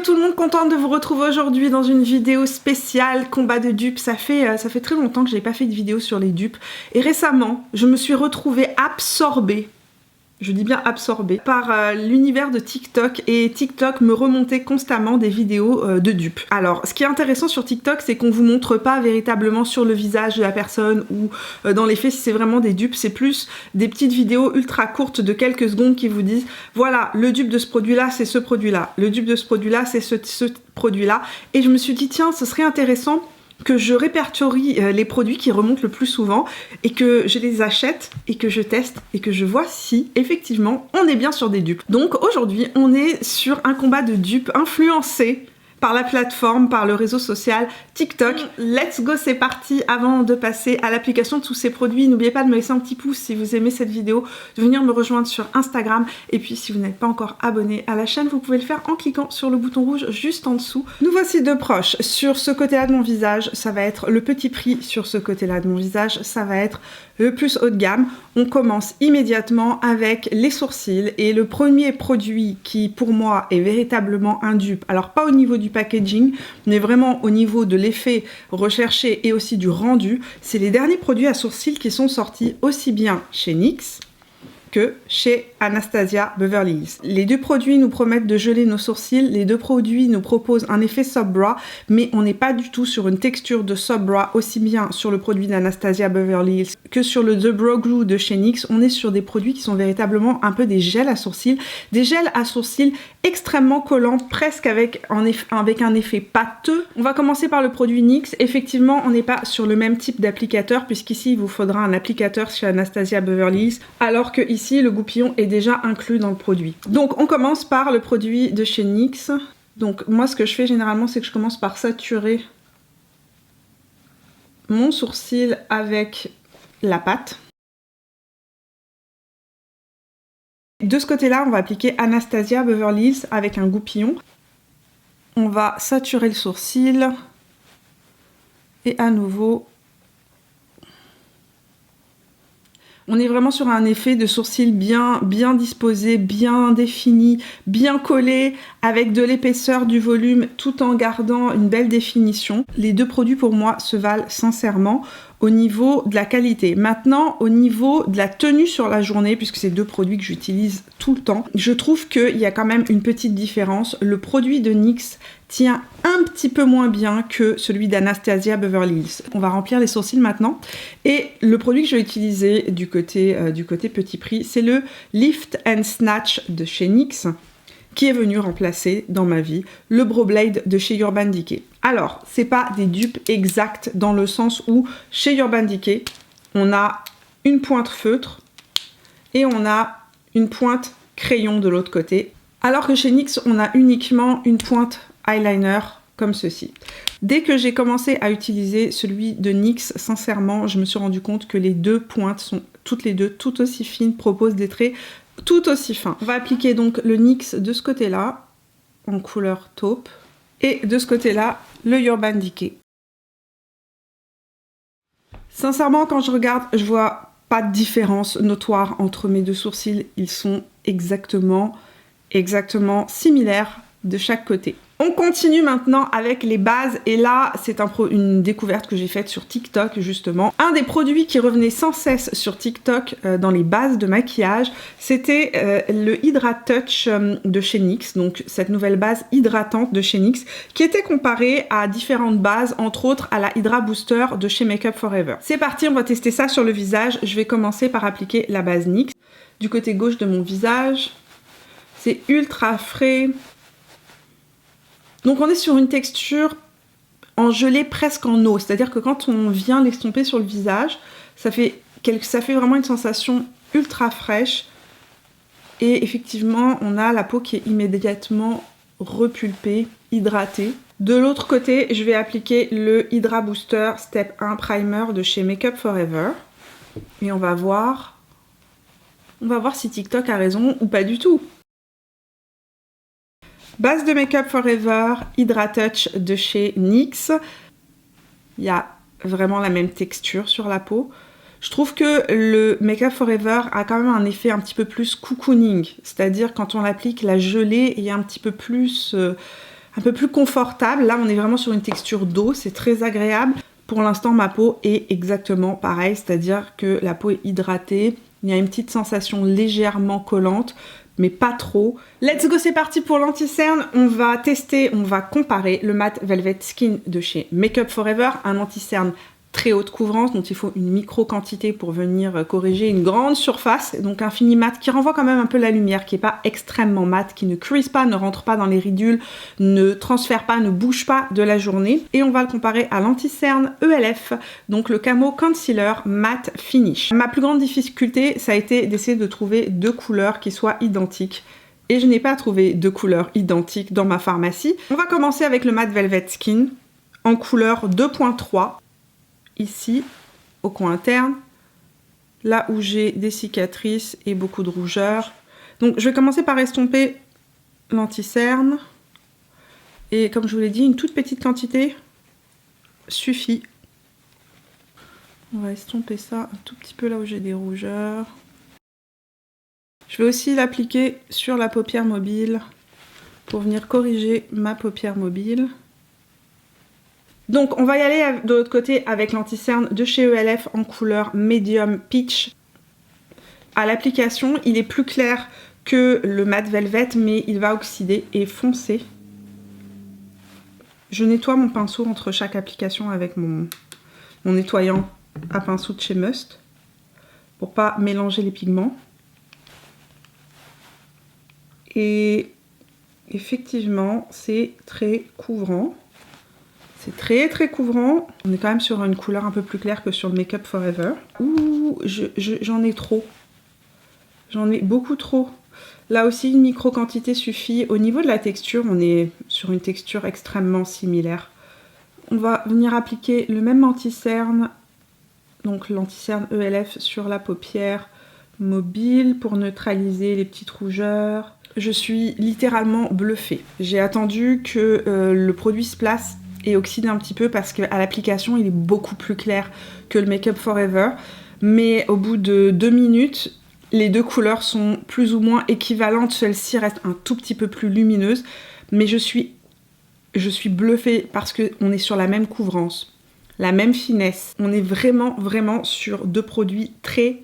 tout le monde, contente de vous retrouver aujourd'hui dans une vidéo spéciale combat de dupes. Ça fait très longtemps que j'ai pas fait de vidéo sur les dupes et récemment je me suis retrouvée absorbée. Je dis bien absorbée par l'univers de TikTok et TikTok me remontait constamment des vidéos de dupes. Alors ce qui est intéressant sur TikTok, c'est qu'on vous montre pas véritablement sur le visage de la personne ou dans les faits si c'est vraiment des dupes, c'est plus des petites vidéos ultra courtes de quelques secondes qui vous disent voilà, le dupe de ce produit là c'est ce produit là, le dupe de ce produit là c'est ce produit là, et je me suis dit tiens, ce serait intéressant que je répertorie les produits qui remontent le plus souvent et que je les achète et que je teste et que je vois si effectivement on est bien sur des dupes. Donc aujourd'hui on est sur un combat de dupes influencé par la plateforme, par le réseau social TikTok. Let's go, c'est parti. Avant de passer à l'application de tous ces produits, n'oubliez pas de me laisser un petit pouce si vous aimez cette vidéo, de venir me rejoindre sur Instagram, et puis si vous n'êtes pas encore abonné à la chaîne, vous pouvez le faire en cliquant sur le bouton rouge juste en dessous. Nous voici de proche. Sur ce côté-là de mon visage, ça va être le petit prix. Sur ce côté-là de mon visage, ça va être le plus haut de gamme. On commence immédiatement avec les sourcils, et le premier produit qui pour moi est véritablement un dupe, alors pas au niveau du packaging, mais vraiment au niveau de l'effet recherché et aussi du rendu, c'est les derniers produits à sourcils qui sont sortis aussi bien chez NYX que chez Anastasia Beverly Hills. Les deux produits nous promettent de geler nos sourcils, les deux produits nous proposent un effet soft brow, mais on n'est pas du tout sur une texture de soft brow aussi bien sur le produit d'Anastasia Beverly Hills que sur le The Brow Glue de chez NYX. On est sur des produits qui sont véritablement un peu des gels à sourcils extrêmement collants, presque avec un effet pâteux. On va commencer par le produit NYX. Effectivement, on n'est pas sur le même type d'applicateur, puisqu'ici il vous faudra un applicateur chez Anastasia Beverly Hills, alors que ici le goupillon est déjà inclus dans le produit. Donc on commence par le produit de chez NYX. Donc moi ce que je fais généralement, c'est que je commence par saturer mon sourcil avec la pâte. De ce côté-là, on va appliquer Anastasia Beverly Hills avec un goupillon. On va saturer le sourcil et à nouveau on est vraiment sur un effet de sourcil bien disposé, bien défini, bien collé, avec de l'épaisseur, du volume, tout en gardant une belle définition. Les deux produits pour moi se valent sincèrement au niveau de la qualité. Maintenant, au niveau de la tenue sur la journée, puisque c'est deux produits que j'utilise tout le temps, je trouve qu'il y a quand même une petite différence. Le produit de NYX tient un petit peu moins bien que celui d'Anastasia Beverly Hills. On va remplir les sourcils maintenant. Et le produit que je vais utiliser du côté petit prix, c'est le Lift and Snatch de chez NYX, qui est venu remplacer dans ma vie le Brow Blade de chez Urban Decay. Alors, c'est pas des dupes exactes dans le sens où chez Urban Decay, on a une pointe feutre et on a une pointe crayon de l'autre côté, alors que chez NYX, on a uniquement une pointe eyeliner comme ceci. Dès que j'ai commencé à utiliser celui de NYX, sincèrement, je me suis rendu compte que les deux pointes sont toutes les deux tout aussi fines, proposent des traits tout aussi fins. On va appliquer donc le NYX de ce côté-là, en couleur taupe, et de ce côté-là, le Urban Decay. Sincèrement, quand je regarde, je vois pas de différence notoire entre mes deux sourcils. Ils sont exactement similaires de chaque côté. On continue maintenant avec les bases, et là c'est une découverte que j'ai faite sur TikTok justement. Un des produits qui revenait sans cesse sur TikTok dans les bases de maquillage, c'était le Hydrate Touch de chez NYX, donc cette nouvelle base hydratante de chez NYX qui était comparée à différentes bases, entre autres à la Hydra Booster de chez Makeup Forever. C'est parti, on va tester ça sur le visage. Je vais commencer par appliquer la base NYX du côté gauche de mon visage. C'est ultra frais. Donc on est sur une texture en gelée presque en eau, c'est-à-dire que quand on vient l'estomper sur le visage, ça fait vraiment une sensation ultra fraîche, et effectivement on a la peau qui est immédiatement repulpée, hydratée. De l'autre côté, je vais appliquer le Hydra Booster Step 1 Primer de chez Makeup Forever, et on va voir si TikTok a raison ou pas du tout. Base de Makeup Forever, Hydra Touch de chez NYX. Il y a vraiment la même texture sur la peau. Je trouve que le Makeup Forever a quand même un effet un petit peu plus cocooning. C'est-à-dire quand on l'applique, la gelée est un petit peu plus un peu plus confortable. Là, on est vraiment sur une texture d'eau, c'est très agréable. Pour l'instant, ma peau est exactement pareille, c'est-à-dire que la peau est hydratée. Il y a une petite sensation légèrement collante, mais pas trop. Let's go, c'est parti pour l'anti-cerne. On va tester, on va comparer le Matte Velvet Skin de chez Makeup Forever, un anti-cerne très haute couvrance, dont il faut une micro quantité pour venir corriger une grande surface, donc un fini mat qui renvoie quand même un peu la lumière, qui n'est pas extrêmement mat, qui ne crease pas, ne rentre pas dans les ridules, ne transfère pas, ne bouge pas de la journée. Et on va le comparer à l'anti-cerne ELF, donc le Camo Concealer Matte Finish. Ma plus grande difficulté, ça a été d'essayer de trouver deux couleurs qui soient identiques. Et je n'ai pas trouvé deux couleurs identiques dans ma pharmacie. On va commencer avec le Matte Velvet Skin en couleur 2.3. Ici, au coin interne, là où j'ai des cicatrices et beaucoup de rougeur. Donc je vais commencer par estomper l'anti-cerne. Et comme je vous l'ai dit, une toute petite quantité suffit. On va estomper ça un tout petit peu là où j'ai des rougeurs. Je vais aussi l'appliquer sur la paupière mobile pour venir corriger ma paupière mobile. Donc on va y aller de l'autre côté avec l'anti-cerne de chez ELF en couleur Medium Peach. À l'application, il est plus clair que le Matte Velvet, mais il va oxyder et foncer. Je nettoie mon pinceau entre chaque application avec mon nettoyant à pinceau de chez Must pour pas mélanger les pigments. Et effectivement, c'est très couvrant. C'est très très couvrant. On est quand même sur une couleur un peu plus claire que sur le Makeup Forever. Ouh, j'en ai trop. J'en ai beaucoup trop. Là aussi, une micro quantité suffit. Au niveau de la texture, on est sur une texture extrêmement similaire. On va venir appliquer le même anti-cerne, donc l'anti-cerne ELF sur la paupière mobile pour neutraliser les petites rougeurs. Je suis littéralement bluffée. J'ai attendu que le produit se place et oxyde un petit peu parce qu'à l'application il est beaucoup plus clair que le Makeup Forever, mais au bout de 2 minutes les deux couleurs sont plus ou moins équivalentes. Celle-ci reste un tout petit peu plus lumineuse, mais je suis bluffée parce qu'on est sur la même couvrance, la même finesse. On est vraiment sur deux produits très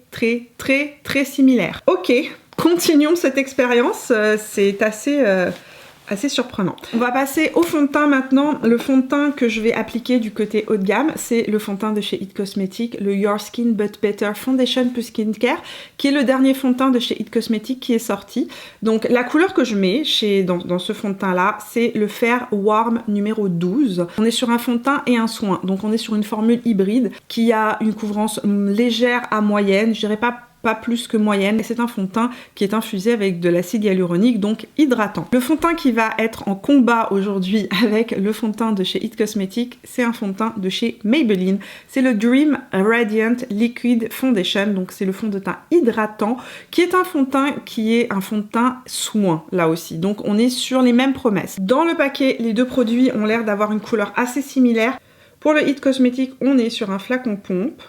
similaires. Ok, continuons cette expérience, c'est assez surprenant. On va passer au fond de teint maintenant. Le fond de teint que je vais appliquer du côté haut de gamme, c'est le fond de teint de chez It Cosmetics, le Your Skin But Better Foundation plus Skincare, qui est le dernier fond de teint de chez It Cosmetics qui est sorti. Donc la couleur que je mets dans ce fond de teint là, c'est le Fair Warm numéro 12. On est sur un fond de teint et un soin, donc on est sur une formule hybride qui a une couvrance légère à moyenne, je dirais pas plus que moyenne, et c'est un fond de teint qui est infusé avec de l'acide hyaluronique, donc hydratant. Le fond de teint qui va être en combat aujourd'hui avec le fond de teint de chez It Cosmetics, c'est un fond de teint de chez Maybelline, c'est le Dream Radiant Liquid Foundation, donc c'est le fond de teint hydratant, qui est un fond de teint qui est un fond de teint soin, là aussi, donc on est sur les mêmes promesses. Dans le paquet, les deux produits ont l'air d'avoir une couleur assez similaire. Pour le It Cosmetics, on est sur un flacon pompe.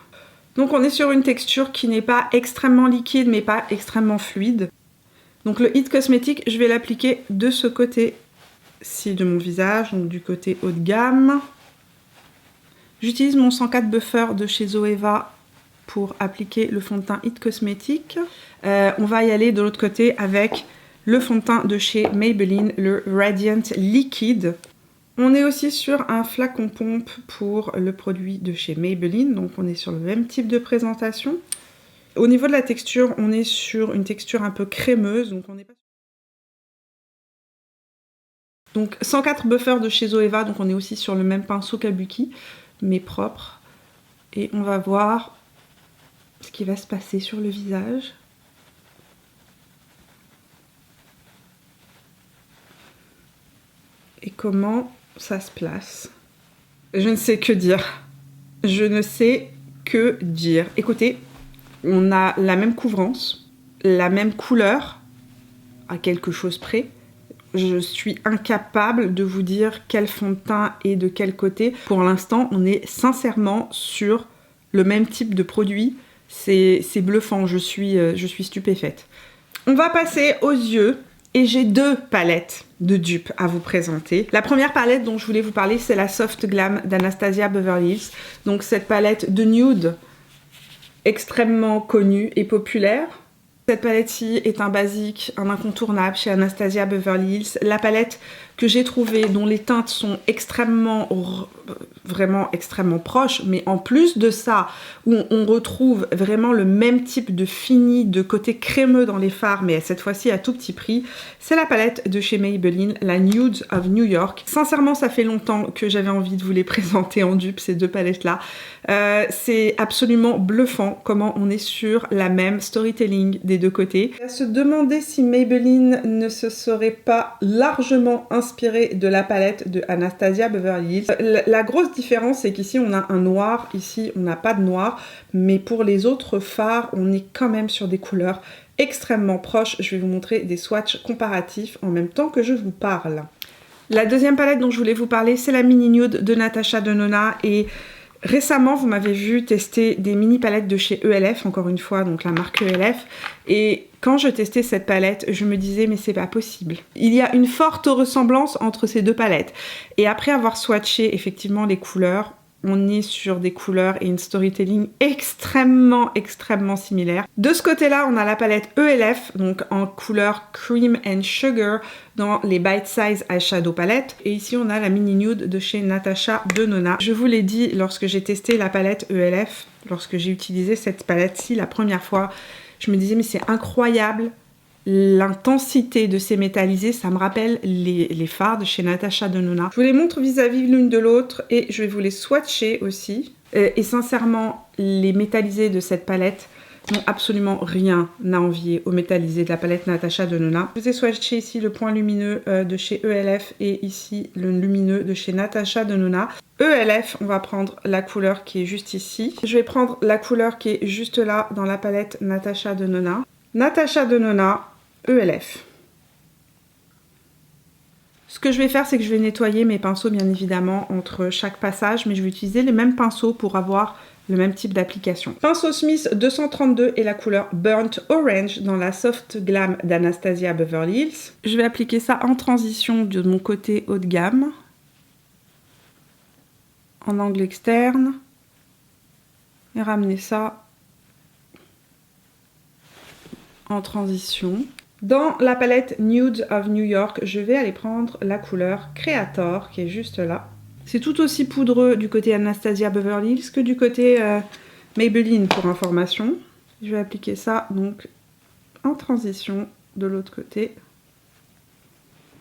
Donc on est sur une texture qui n'est pas extrêmement liquide mais pas extrêmement fluide. Donc le It Cosmetics, je vais l'appliquer de ce côté-ci de mon visage, donc du côté haut de gamme. J'utilise mon 104 Buffer de chez Zoeva pour appliquer le fond de teint It Cosmetics. On va y aller de l'autre côté avec le fond de teint de chez Maybelline, le Radiant Liquid. On est aussi sur un flacon pompe pour le produit de chez Maybelline, donc on est sur le même type de présentation. Au niveau de la texture, on est sur une texture un peu crémeuse, donc on n'est pas... Donc 104 Buffer de chez Zoeva, donc on est aussi sur le même pinceau Kabuki, mais propre. Et on va voir ce qui va se passer sur le visage. Et comment ça se place. Je ne sais que dire. Je ne sais que dire. Écoutez, on a la même couvrance, la même couleur, à quelque chose près. Je suis incapable de vous dire quel fond de teint est de quel côté. Pour l'instant, on est sincèrement sur le même type de produit. C'est bluffant, je suis stupéfaite. On va passer aux yeux. Et j'ai deux palettes de dupes à vous présenter. La première palette dont je voulais vous parler, c'est la Soft Glam d'Anastasia Beverly Hills. Donc cette palette de nude extrêmement connue et populaire. Cette palette-ci est un basique, un incontournable chez Anastasia Beverly Hills. La palette que j'ai trouvée, dont les teintes sont vraiment extrêmement proches, mais en plus de ça, où on retrouve vraiment le même type de fini, de côté crémeux dans les fards, mais cette fois-ci à tout petit prix, c'est la palette de chez Maybelline, la Nude of New York. Sincèrement, ça fait longtemps que j'avais envie de vous les présenter en dupe, ces deux palettes-là. C'est absolument bluffant comment on est sur la même storytelling des deux côtés. À se demander si Maybelline ne se serait pas largement inspiré de la palette de Anastasia Beverly Hills. La grosse différence, c'est qu'ici on a un noir, ici on n'a pas de noir, mais pour les autres fards, on est quand même sur des couleurs extrêmement proches. Je vais vous montrer des swatchs comparatifs en même temps que je vous parle. La deuxième palette dont je voulais vous parler, c'est la Mini Nude de Natasha Denona, et récemment, vous m'avez vu tester des mini palettes de chez ELF, encore une fois, donc la marque ELF. Et quand je testais cette palette, je me disais, mais c'est pas possible. Il y a une forte ressemblance entre ces deux palettes. Et après avoir swatché effectivement les couleurs, on est sur des couleurs et une storytelling extrêmement similaires. De ce côté-là, on a la palette ELF, donc en couleur Cream and Sugar, dans les Bite Size Eyeshadow Palette. Et ici, on a la Mini Nude de chez Natasha Denona. Je vous l'ai dit lorsque j'ai testé la palette ELF, lorsque j'ai utilisé cette palette-ci la première fois, je me disais, mais c'est incroyable. L'intensité de ces métallisés, ça me rappelle les fards de chez Natasha Denona. Je vous les montre vis-à-vis l'une de l'autre et je vais vous les swatcher aussi. Et sincèrement, les métallisés de cette palette n'ont absolument rien à envier aux métallisés de la palette Natasha Denona. Je vous ai swatché ici le point lumineux de chez ELF et ici le lumineux de chez Natasha Denona. ELF, on va prendre la couleur qui est juste ici. Je vais prendre la couleur qui est juste là dans la palette Natasha Denona. Natasha Denona, ELF. Ce que je vais faire, c'est que je vais nettoyer mes pinceaux, bien évidemment, entre chaque passage, mais je vais utiliser les mêmes pinceaux pour avoir le même type d'application. Pinceau Smith 232 et la couleur Burnt Orange dans la Soft Glam d'Anastasia Beverly Hills. Je vais appliquer ça en transition de mon côté haut de gamme, en angle externe, et ramener ça en transition. Dans la palette Nude of New York, je vais aller prendre la couleur Creator qui est juste là. C'est tout aussi poudreux du côté Anastasia Beverly Hills que du côté Maybelline pour information. Je vais appliquer ça donc en transition de l'autre côté.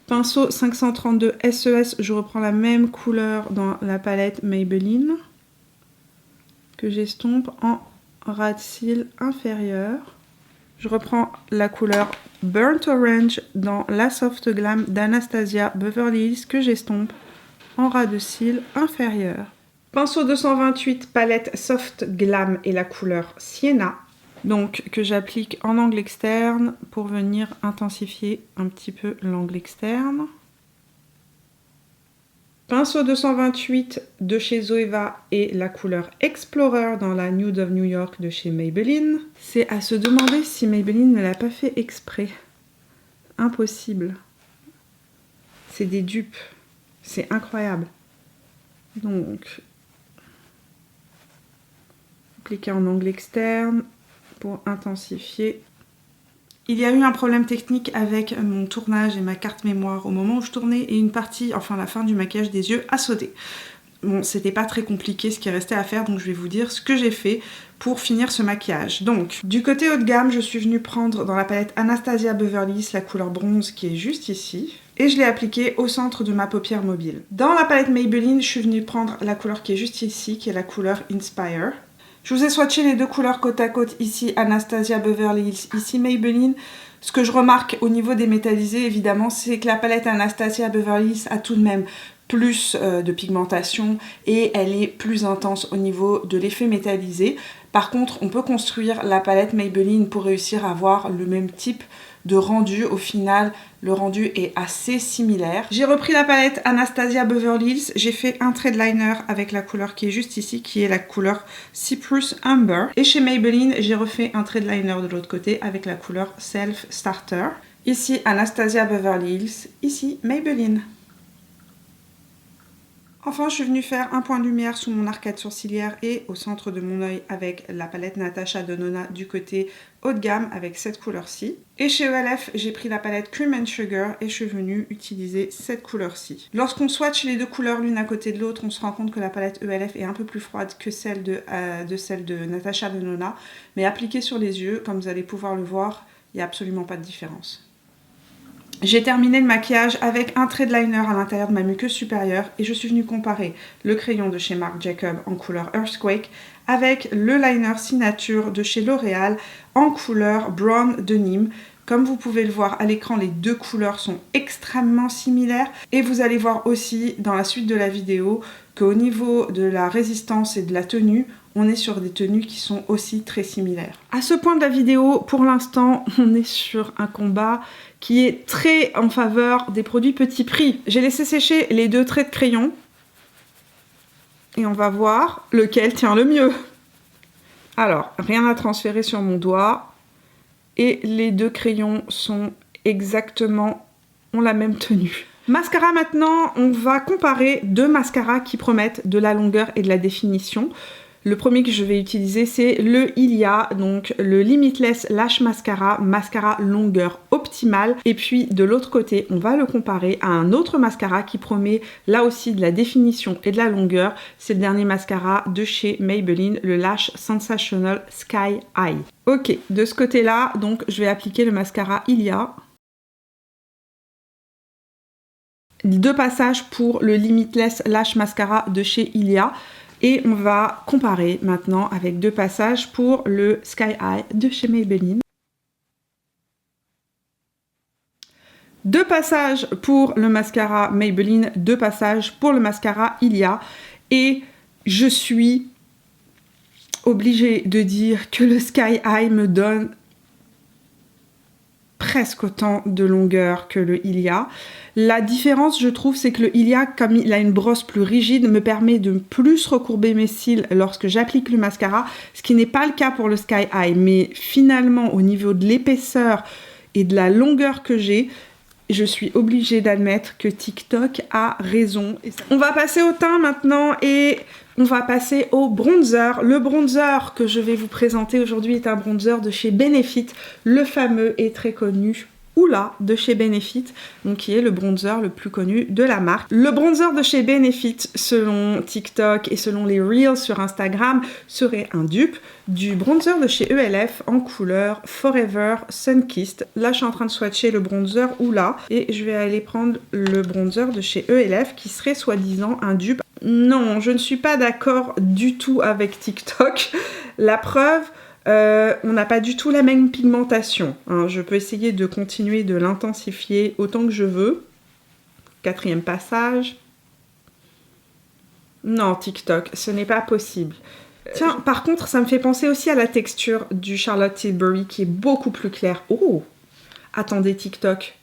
Pinceau 532 SES, je reprends la même couleur dans la palette Maybelline que j'estompe en ras de cils inférieur. Je reprends la couleur Burnt Orange dans la Soft Glam d'Anastasia Beverly Hills que j'estompe en ras de cils inférieur. Pinceau 228 palette Soft Glam et la couleur Sienna, donc que j'applique en angle externe pour venir intensifier un petit peu l'angle externe. Pinceau 228 de chez Zoeva et la couleur Explorer dans la Nude of New York de chez Maybelline. C'est à se demander si Maybelline ne l'a pas fait exprès. Impossible. C'est des dupes. C'est incroyable. Donc, appliquer en angle externe pour intensifier. Il y a eu un problème technique avec mon tournage et ma carte mémoire au moment où je tournais et une partie, enfin la fin du maquillage des yeux a sauté. Bon, c'était pas très compliqué ce qui restait à faire, donc je vais vous dire ce que j'ai fait pour finir ce maquillage. Donc, du côté haut de gamme, je suis venue prendre dans la palette Anastasia Beverly Hills la couleur bronze qui est juste ici. Et je l'ai appliquée au centre de ma paupière mobile. Dans la palette Maybelline, je suis venue prendre la couleur qui est juste ici, qui est la couleur Inspire. Je vous ai swatché les deux couleurs côte à côte, ici Anastasia Beverly Hills, ici Maybelline. Ce que je remarque au niveau des métallisés, évidemment, c'est que la palette Anastasia Beverly Hills a tout de même plus de pigmentation et elle est plus intense au niveau de l'effet métallisé. Par contre, on peut construire la palette Maybelline pour réussir à avoir le même type de rendu. Au final, le rendu est assez similaire. J'ai repris la palette Anastasia Beverly Hills, j'ai fait un trait de liner avec la couleur qui est juste ici, qui est la couleur Cyprus Amber. Et chez Maybelline, j'ai refait un trait de liner de l'autre côté avec la couleur Self Starter. Ici Anastasia Beverly Hills, ici Maybelline. Enfin, je suis venue faire un point de lumière sous mon arcade sourcilière et au centre de mon œil avec la palette Natasha Denona du côté haut de gamme avec cette couleur-ci. Et chez ELF, j'ai pris la palette Cream and Sugar et je suis venue utiliser cette couleur-ci. Lorsqu'on swatch les deux couleurs l'une à côté de l'autre, on se rend compte que la palette ELF est un peu plus froide que celle de Natasha Denona. Mais appliquée sur les yeux, comme vous allez pouvoir le voir, il n'y a absolument pas de différence. J'ai terminé le maquillage avec un trait de liner à l'intérieur de ma muqueuse supérieure et je suis venue comparer le crayon de chez Marc Jacob en couleur Earthquake avec le liner signature de chez L'Oréal en couleur Brown de Nîmes. Comme vous pouvez le voir à l'écran, les deux couleurs sont extrêmement similaires et vous allez voir aussi dans la suite de la vidéo qu'au niveau de la résistance et de la tenue, on est sur des tenues qui sont aussi très similaires. À ce point de la vidéo, pour l'instant, on est sur un combat qui est très en faveur des produits petit prix. J'ai laissé sécher les deux traits de crayon et on va voir lequel tient le mieux. Alors, rien à transférer sur mon doigt et les deux crayons sont exactement, ont la même tenue. Mascara maintenant, on va comparer deux mascaras qui promettent de la longueur et de la définition. Le premier que je vais utiliser, c'est le Ilia, donc le Limitless Lash Mascara, mascara longueur optimale. Et puis de l'autre côté, on va le comparer à un autre mascara qui promet là aussi de la définition et de la longueur. C'est le dernier mascara de chez Maybelline, le Lash Sensational Sky High. Ok, de ce côté-là, donc je vais appliquer le mascara Ilia. Deux passages pour le Limitless Lash Mascara de chez Ilia. Et on va comparer maintenant avec deux passages pour le Sky High de chez Maybelline. Deux passages pour le mascara Maybelline, deux passages pour le mascara Ilia. Et je suis obligée de dire que le Sky High me donne presque autant de longueur que le Ilia. La différence, je trouve, c'est que le Ilia, comme il a une brosse plus rigide, me permet de plus recourber mes cils lorsque j'applique le mascara, ce qui n'est pas le cas pour le Sky High. Mais finalement, au niveau de l'épaisseur et de la longueur que j'ai, je suis obligée d'admettre que TikTok a raison. On va passer au teint maintenant et on va passer au bronzer. Le bronzer que je vais vous présenter aujourd'hui est un bronzer de chez Benefit, le fameux et très connu Hoola de chez Benefit, donc qui est le bronzer le plus connu de la marque. Le bronzer de chez Benefit, selon TikTok et selon les Reels sur Instagram, serait un dupe du bronzer de chez ELF en couleur Forever Sunkissed. Là, je suis en train de swatcher le bronzer Hoola et je vais aller prendre le bronzer de chez ELF qui serait soi-disant un dupe. Non, je ne suis pas d'accord du tout avec TikTok. La preuve, on n'a pas du tout la même pigmentation. Hein. Je peux essayer de continuer de l'intensifier autant que je veux. Quatrième passage. Non, TikTok, ce n'est pas possible. Tiens, par contre, ça me fait penser aussi à la texture du Charlotte Tilbury qui est beaucoup plus claire. Oh! Attendez, TikTok.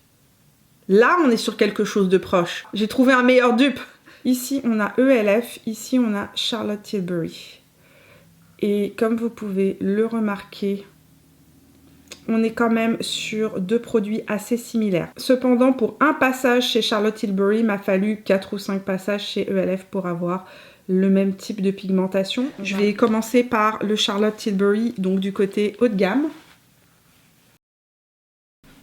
Là, on est sur quelque chose de proche. J'ai trouvé un meilleur dupe. Ici, on a ELF. Ici, on a Charlotte Tilbury. Et comme vous pouvez le remarquer, on est quand même sur deux produits assez similaires. Cependant, pour un passage chez Charlotte Tilbury, il m'a fallu 4 ou 5 passages chez ELF pour avoir le même type de pigmentation. Je vais commencer par le Charlotte Tilbury, donc du côté haut de gamme.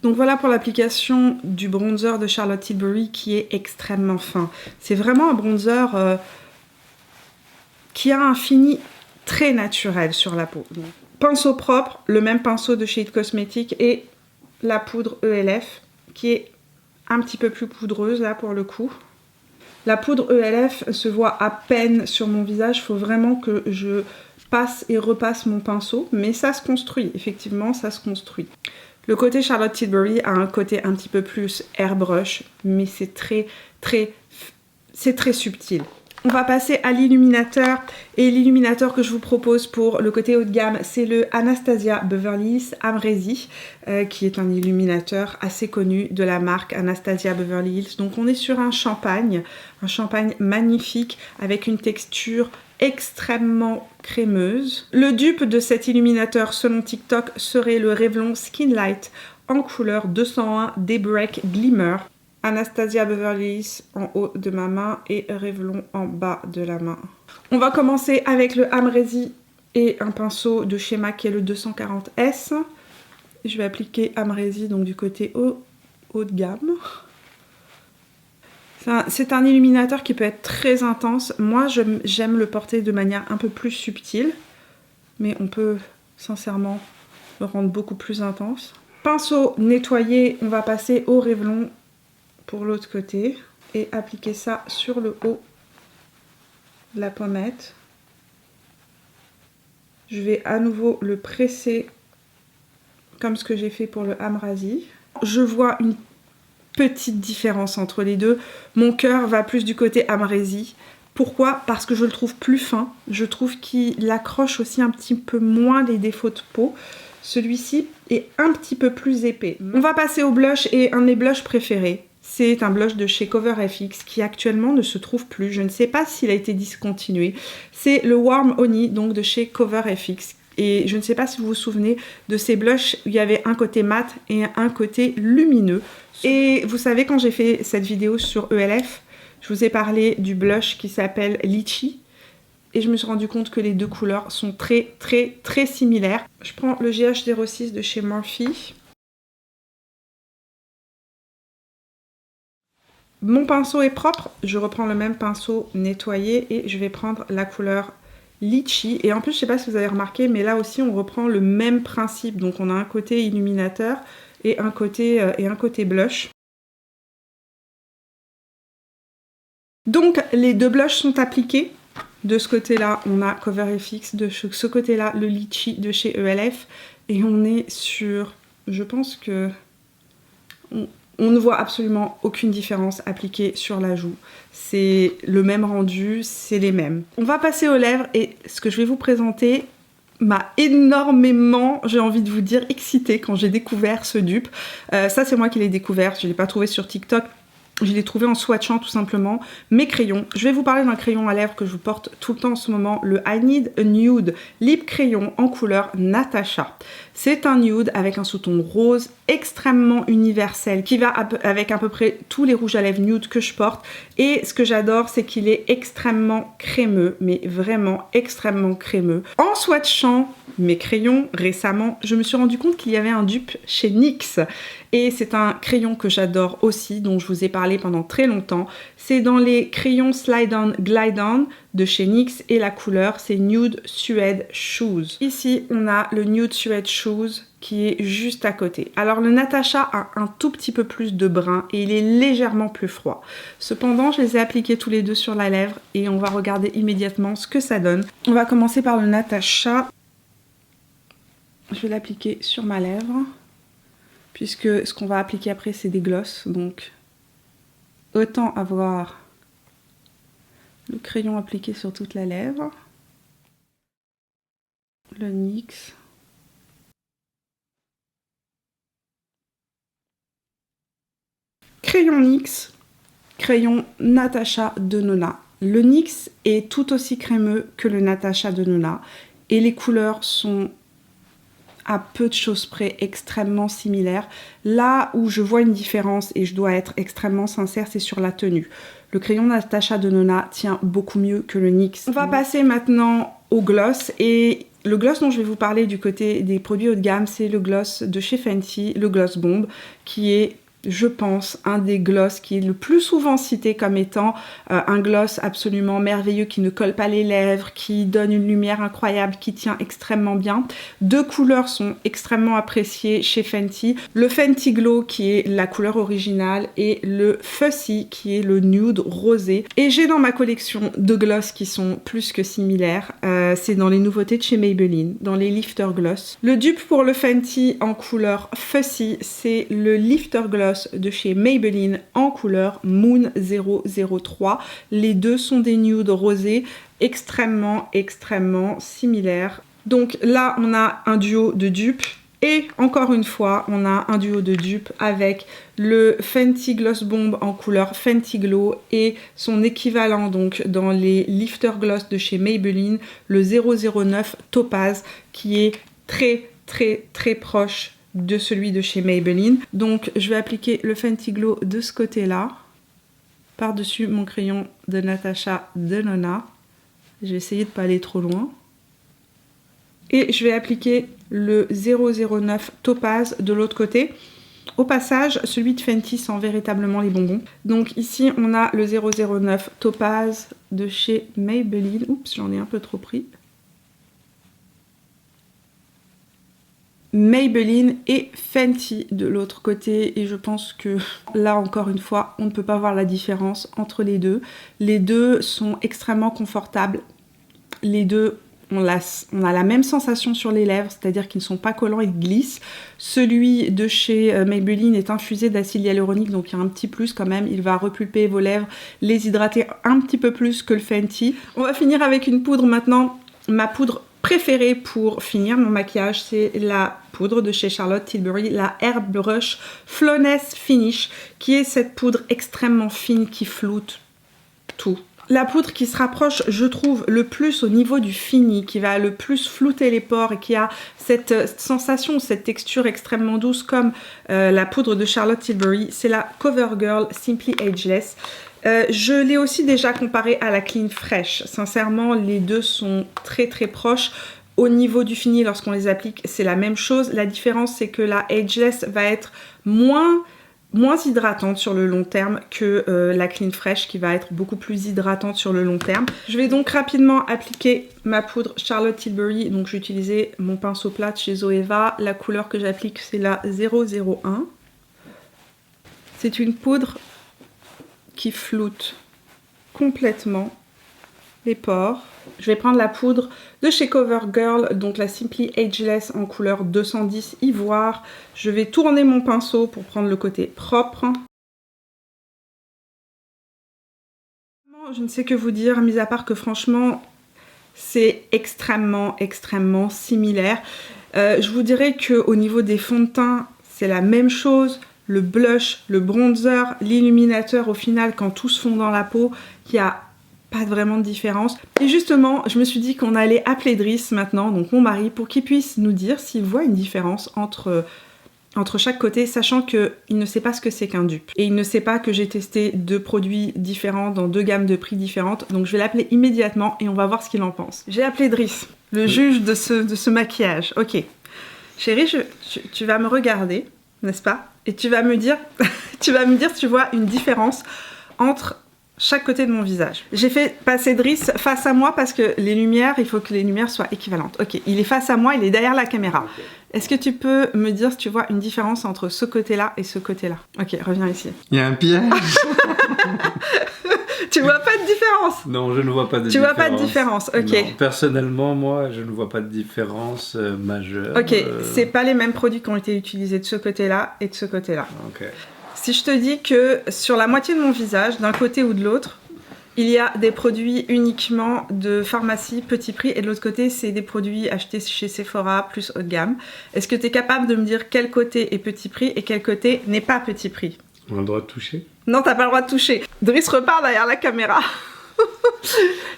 Donc voilà pour l'application du bronzer de Charlotte Tilbury qui est extrêmement fin. C'est vraiment un bronzer qui a un fini très naturel sur la peau. Donc, pinceau propre, le même pinceau de chez It Cosmetics et la poudre ELF qui est un petit peu plus poudreuse là pour le coup. La poudre ELF se voit à peine sur mon visage, il faut vraiment que je passe et repasse mon pinceau, mais ça se construit, effectivement ça se construit. Le côté Charlotte Tilbury a un côté un petit peu plus airbrush, mais c'est très subtil. On va passer à l'illuminateur et l'illuminateur que je vous propose pour le côté haut de gamme, c'est le Anastasia Beverly Hills Amrezy qui est un illuminateur assez connu de la marque Anastasia Beverly Hills. Donc on est sur un champagne magnifique avec une texture extrêmement crémeuse. Le dupe de cet illuminateur selon TikTok serait le Revlon Skin Light en couleur 201 Daybreak Glimmer. Anastasia Beverly Hills en haut de ma main et Revlon en bas de la main. On va commencer avec le Amrezy et un pinceau de chez MAC qui est le 240S. Je vais appliquer Amrezy donc du côté haut de gamme. C'est un illuminateur qui peut être très intense. Moi, j'aime le porter de manière un peu plus subtile. Mais on peut sincèrement le rendre beaucoup plus intense. Pinceau nettoyé, on va passer au Revlon pour l'autre côté. Et appliquer ça sur le haut de la pommette. Je vais à nouveau le presser comme ce que j'ai fait pour le Amrezy. Je vois une petite différence entre les deux. Mon cœur va plus du côté Amrezy. Pourquoi? Parce que je le trouve plus fin. Je trouve qu'il accroche aussi un petit peu moins les défauts de peau. Celui-ci est un petit peu plus épais. On va passer au blush et un de mes blushs préférés. C'est un blush de chez Cover FX qui actuellement ne se trouve plus. Je ne sais pas s'il a été discontinué. C'est le Warm Honey donc de chez Cover FX. Et je ne sais pas si vous vous souvenez de ces blushs où il y avait un côté mat et un côté lumineux. Et vous savez, quand j'ai fait cette vidéo sur ELF, je vous ai parlé du blush qui s'appelle Litchi. Et je me suis rendu compte que les deux couleurs sont très similaires. Je prends le GH06 de chez Morphe. Mon pinceau est propre. Je reprends le même pinceau nettoyé et je vais prendre la couleur Litchi. Et en plus, je ne sais pas si vous avez remarqué, mais là aussi, on reprend le même principe. Donc, on a un côté illuminateur et un côté blush. Donc, les deux blushs sont appliqués. De ce côté-là, on a Cover FX. De ce côté-là, le Litchi de chez ELF. Et on est sur... Je pense que... On ne voit absolument aucune différence appliquée sur la joue. C'est le même rendu, c'est les mêmes. On va passer aux lèvres et ce que je vais vous présenter m'a énormément, j'ai envie de vous dire, excitée quand j'ai découvert ce dupe. Ça, c'est moi qui l'ai découvert, je ne l'ai pas trouvé sur TikTok. Je l'ai trouvé en swatchant tout simplement mes crayons. Je vais vous parler d'un crayon à lèvres que je vous porte tout le temps en ce moment, le I Need a Nude Lip Crayon en couleur Natasha. C'est un nude avec un sous-ton rose extrêmement universel qui va avec à peu près tous les rouges à lèvres nude que je porte. Et ce que j'adore, c'est qu'il est extrêmement crémeux, mais vraiment extrêmement crémeux. En swatchant mes crayons récemment, je me suis rendu compte qu'il y avait un dupe chez NYX. Et c'est un crayon que j'adore aussi, dont je vous ai parlé pendant très longtemps. C'est dans les crayons Slide On Glide On de chez NYX et la couleur c'est Nude Suede Shoes. Ici on a le Nude Suede Shoes qui est juste à côté. Alors le Natasha a un tout petit peu plus de brun et il est légèrement plus froid. Cependant je les ai appliqués tous les deux sur la lèvre et on va regarder immédiatement ce que ça donne. On va commencer par le Natasha. Je vais l'appliquer sur ma lèvre puisque ce qu'on va appliquer après c'est des glosses, donc autant avoir le crayon appliqué sur toute la lèvre. Le NYX. Crayon NYX, crayon Natasha Denona. Le NYX est tout aussi crémeux que le Natasha Denona et les couleurs sont à peu de choses près extrêmement similaires. Là où je vois une différence et je dois être extrêmement sincère, c'est sur la tenue. Le crayon Natasha Denona tient beaucoup mieux que le NYX. On va passer maintenant au gloss et le gloss dont je vais vous parler du côté des produits haut de gamme, c'est le gloss de chez Fenty, le Gloss Bomb, qui est, je pense, un des gloss qui est le plus souvent cité comme étant un gloss absolument merveilleux qui ne colle pas les lèvres, qui donne une lumière incroyable, qui tient extrêmement bien. Deux couleurs sont extrêmement appréciées chez Fenty. Le Fenty Glow qui est la couleur originale et le Fussy qui est le nude rosé. Et j'ai dans ma collection deux gloss qui sont plus que similaires. C'est dans les nouveautés de chez Maybelline, dans les Lifter Gloss. Le dupe pour le Fenty en couleur Fussy, c'est le Lifter Gloss de chez Maybelline en couleur Moon 003. Les deux sont des nudes rosés extrêmement similaires. Donc là on a un duo de dupes et encore une fois on a un duo de dupes avec le Fenty Gloss Bomb en couleur Fenty Glow et son équivalent donc dans les Lifter Gloss de chez Maybelline, le 009 Topaz qui est très proche de celui de chez Maybelline. Donc je vais appliquer le Fenty Glow de ce côté-là, par-dessus mon crayon de Natasha Denona. Je vais essayer de ne pas aller trop loin. Et je vais appliquer le 009 Topaz de l'autre côté. Au passage, celui de Fenty sent véritablement les bonbons. Donc ici, on a le 009 Topaz de chez Maybelline. Oups, j'en ai un peu trop pris. Maybelline et Fenty de l'autre côté. Et je pense que là, encore une fois, on ne peut pas voir la différence entre les deux. Les deux sont extrêmement confortables. Les deux... On a la même sensation sur les lèvres, c'est-à-dire qu'ils ne sont pas collants, ils glissent. Celui de chez Maybelline est infusé d'acide hyaluronique, donc il y a un petit plus quand même. Il va repulper vos lèvres, les hydrater un petit peu plus que le Fenty. On va finir avec une poudre maintenant. Ma poudre préférée pour finir mon maquillage, c'est la poudre de chez Charlotte Tilbury, la Airbrush Flawless Finish, qui est cette poudre extrêmement fine qui floute tout. La poudre qui se rapproche, je trouve, le plus au niveau du fini, qui va le plus flouter les pores et qui a cette sensation, cette texture extrêmement douce comme la poudre de Charlotte Tilbury, c'est la CoverGirl Simply Ageless. Je l'ai aussi déjà comparée à la Clean Fresh. Sincèrement, les deux sont très très proches. Au niveau du fini, lorsqu'on les applique, c'est la même chose. La différence, c'est que la Ageless va être moins hydratante sur le long terme que la Clean Fresh qui va être beaucoup plus hydratante sur le long terme. Je vais donc rapidement appliquer ma poudre Charlotte Tilbury. Donc j'ai utilisé mon pinceau plat de chez Zoeva. La couleur que j'applique c'est la 001. C'est une poudre qui floute complètement les pores. Je vais prendre la poudre de chez CoverGirl, donc la Simply Ageless en couleur 210 ivoire. Je vais tourner mon pinceau pour prendre le côté propre. Je ne sais que vous dire, mis à part que franchement, c'est extrêmement similaire. Je vous dirais qu'au niveau des fonds de teint, c'est la même chose. Le blush, le bronzer, l'illuminateur, au final, quand tout se fond dans la peau, il y a pas vraiment de différence. Et justement, je me suis dit qu'on allait appeler Driss maintenant, donc mon mari, pour qu'il puisse nous dire s'il voit une différence entre chaque côté, sachant qu'il ne sait pas ce que c'est qu'un dupe. Et il ne sait pas que j'ai testé deux produits différents dans deux gammes de prix différentes. Donc je vais l'appeler immédiatement et on va voir ce qu'il en pense. J'ai appelé Driss, le juge de ce maquillage. Ok. Chérie, tu vas me regarder, n'est-ce pas? Et tu vas me dire, tu vois une différence entre chaque côté de mon visage. J'ai fait passer Driss face à moi parce que les lumières, il faut que les lumières soient équivalentes. Ok, il est face à moi, il est derrière la caméra. Okay. Est-ce que tu peux me dire si tu vois une différence entre ce côté-là et ce côté-là? Ok, reviens ici. Il y a un piège. Tu vois pas de différence? Non, je ne vois pas de différence. Tu vois pas de différence, ok. Non, personnellement, moi, je ne vois pas de différence majeure. Ok, c'est pas les mêmes produits qui ont été utilisés de ce côté-là et de ce côté-là. Ok. Si je te dis que sur la moitié de mon visage, d'un côté ou de l'autre, il y a des produits uniquement de pharmacie petit prix et de l'autre côté, c'est des produits achetés chez Sephora plus haut de gamme. Est-ce que tu es capable de me dire quel côté est petit prix et quel côté n'est pas petit prix? On a le droit de toucher? Non, t'as pas le droit de toucher. Driss repart derrière la caméra.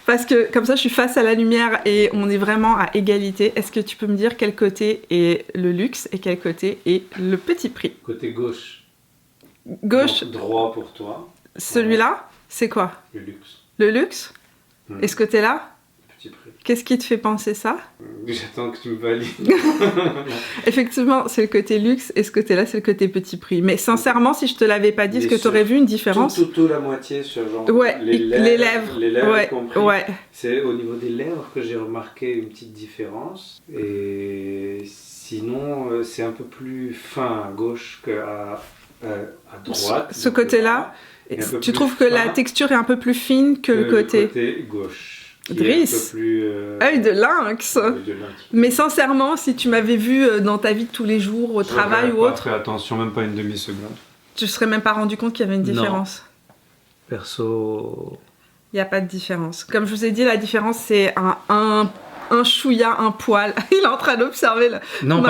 Parce que comme ça, je suis face à la lumière et on est vraiment à égalité. Est-ce que tu peux me dire quel côté est le luxe et quel côté est le petit prix? Côté gauche. Gauche. Donc, droit pour toi. Celui-là, c'est quoi? Le luxe. Le luxe? Et ce côté-là? Petit prix. Qu'est-ce qui te fait penser ça? J'attends que tu me valides. Effectivement, c'est le côté luxe et ce côté-là, c'est le côté petit prix. Mais sincèrement, si je te l'avais pas dit, est-ce que tu aurais vu une différence? Tout la moitié sur genre ouais, les lèvres. Les lèvres ouais, compris. Ouais. C'est au niveau des lèvres que j'ai remarqué une petite différence. Et sinon, c'est un peu plus fin à gauche qu'à droite. Ce côté-là, tu trouves que la texture est un peu plus fine que le côté gauche. Driss, œil de lynx. Mais sincèrement, si tu m'avais vu dans ta vie de tous les jours, au travail ou autre, fait attention, même pas une demi-seconde. Tu serais même pas rendu compte qu'il y avait une différence. Non. Perso, il n'y a pas de différence. Comme je vous ai dit, la différence c'est un chouïa, un poil. Il est en train d'observer ma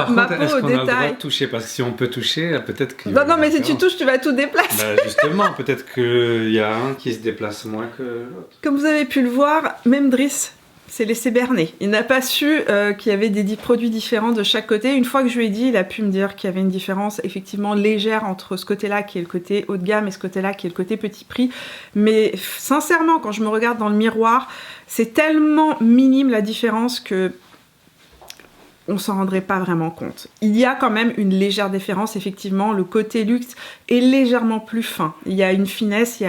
peau est-ce qu'on a le droit de toucher? Parce que si on peut toucher, peut-être qu'il Non, mais si tu touches, tu vas tout déplacer. Bah justement, peut-être qu'il y a un qui se déplace moins que l'autre. Comme vous avez pu le voir, même Driss s'est laissé berner. Il n'a pas su qu'il y avait des produits différents de chaque côté. Une fois que je lui ai dit, il a pu me dire qu'il y avait une différence effectivement légère entre ce côté-là qui est le côté haut de gamme et ce côté-là qui est le côté petit prix. Mais sincèrement, quand je me regarde dans le miroir, c'est tellement minime la différence que on s'en rendrait pas vraiment compte. Il y a quand même une légère différence, effectivement, le côté luxe est légèrement plus fin. Il y a une finesse,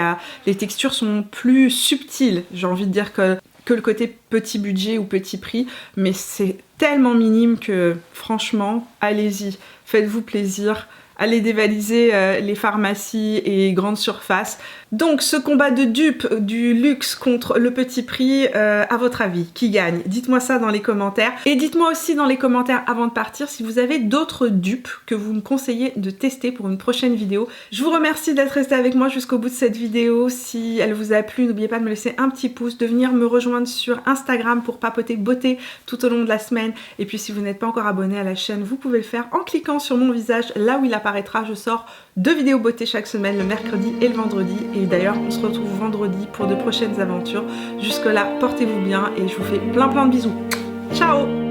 les textures sont plus subtiles, j'ai envie de dire que le côté petit budget ou petit prix, mais c'est tellement minime que franchement, allez-y, faites-vous plaisir. Allez dévaliser les pharmacies et grandes surfaces. Donc ce combat de dupes du luxe contre le petit prix, à votre avis, qui gagne? Dites-moi ça dans les commentaires. Et dites-moi aussi dans les commentaires avant de partir si vous avez d'autres dupes que vous me conseillez de tester pour une prochaine vidéo. Je vous remercie d'être resté avec moi jusqu'au bout de cette vidéo. Si elle vous a plu, n'oubliez pas de me laisser un petit pouce, de venir me rejoindre sur Instagram pour papoter beauté tout au long de la semaine. Et puis si vous n'êtes pas encore abonné à la chaîne, vous pouvez le faire en cliquant sur mon visage là où il apparaîtra. Je sors 2 vidéos beauté chaque semaine, le mercredi et le vendredi. Et d'ailleurs, on se retrouve vendredi pour de prochaines aventures. Jusque là, portez-vous bien et je vous fais plein de bisous. Ciao!